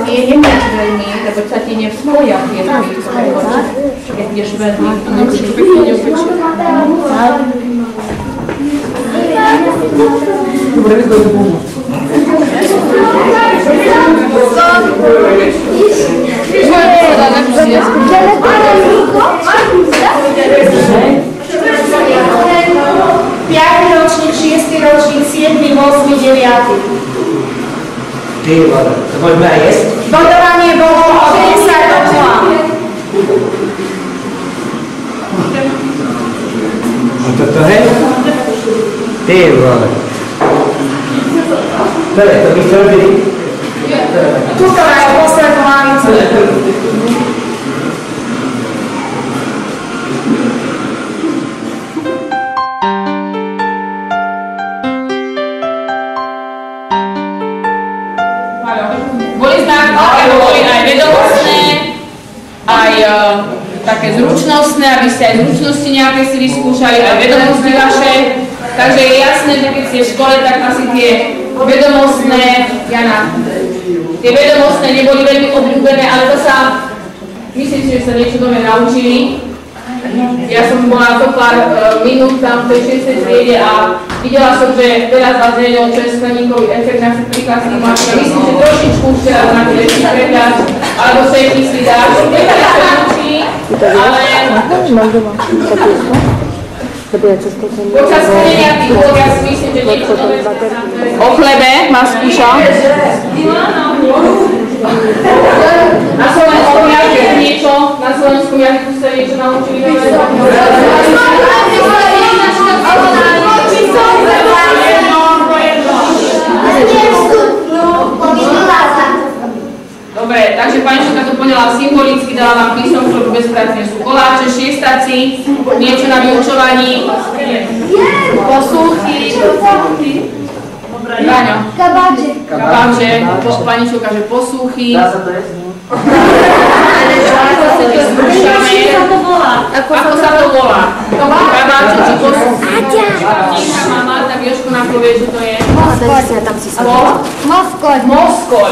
Nie nemáš veľmi, lebo sa ti nevzmoja tie keď ideš veľmi. Dobre, to je pomôcť. Piatý ročník, 6. ročník, 7., 8., 9. Ty vole, to môžeme aj jesť? Bodovanie bolo o 10 do 0. A toto je? Ty vole. To je, to by ste robili? Tuto majú poslednú lavicu. Boli známky, boli aj vedomostné, aj také zručnostné, aby ste aj zručnosti nejaké si vyskúšali, aj vedomosti vaše. Takže je jasné, že keď ste v škole, tak asi tie vedomostné, Jana, tie vedomostné neboli veľmi obľúbené, ale to sa, myslím si, že sa niečo nové naučili. Ja som bola to pár minút tam v tej 6. triede a videla som, že veľa z vás vedel, čo je skleníkový efekt na certifikácii máte. Myslím, že trošičku už teraz máte lepší prehľad, alebo sa ich myslí dáš. Ale počas sklenia tých vôd ja si myslím, že niečo nové sa o chlebe ma skúšal. Na Slovensku jazyku niečo, na Slovensku jazyku ste niečo naučili nové. Dobre, takže pani Šuka to poňala symbolicky, dala vám písomku, lebo bezpracne sú koláče, šiestaci, niečo na vyučovaní, posúchy, Braňo. Kabáče, pani Šuka, že posúchy. Dá sa to jesť? Ako sa to volá? Kabáče či posúchy? Níka má Marta Biošku nám povie, že to je. Moskoľ. Moskoľ.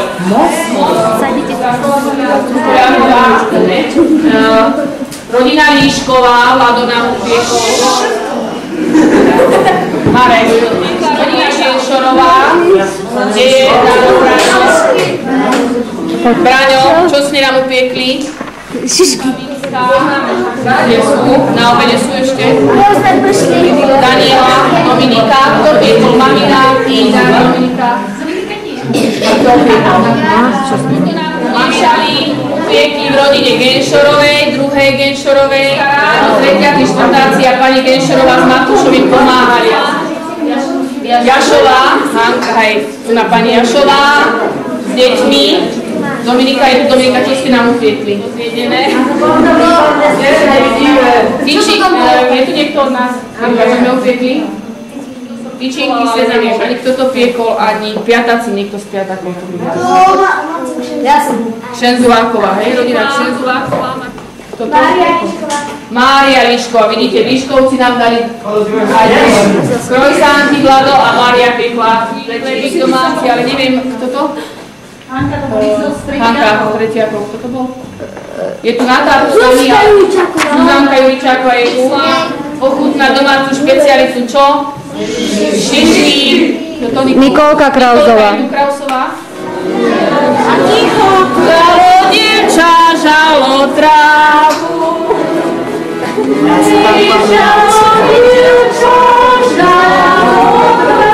Rodina Líšková, Vlado nám upiekol. Marek. Rodina Šilšorová. Kde je Braňo, čo ste nám upiekli? Šišky. Kde sú? Na obede sú ešte? Daniela, Dominika, kto piekol? Mamina, Týza, Dominika. Mášali upiekli v rodine Genšorovej, druhej Genšorovej, tretiaci, štvrtáci a pani Genšorová s Matúšovým pomáhali. Jašová, Hanka, hej, tu na pani Jašová, s deťmi. Dominika, čo ste nám upiekli? Zjedené. Tyčík, je tu niekto od nás? Čo sme upiekli? Tyčinky ste nevieš, ani kto to piekol, ani piataci, niekto z piatakov to piekol. Šenzuláková, hej, rodina Šenzuláková. Mária Líšková, vidíte, Líškovci nám dali krojsánky, Vlado a Mária piekla chlebík domáci, ale neviem, kto to? Hanka, tretiakov, kto to bol? Je tu Natália Zuzanka Juličáková, je tu ochutná domácu špecialitu, čo? Šišky. Nikolka Krausová. A ticho, žalo dievča, žalo trávu. Žalo dievča, žalo trávu.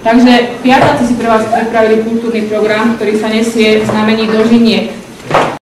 Takže piatáci si pre vás pripravili kultúrny program, ktorý sa nesie v znamení dožiniek.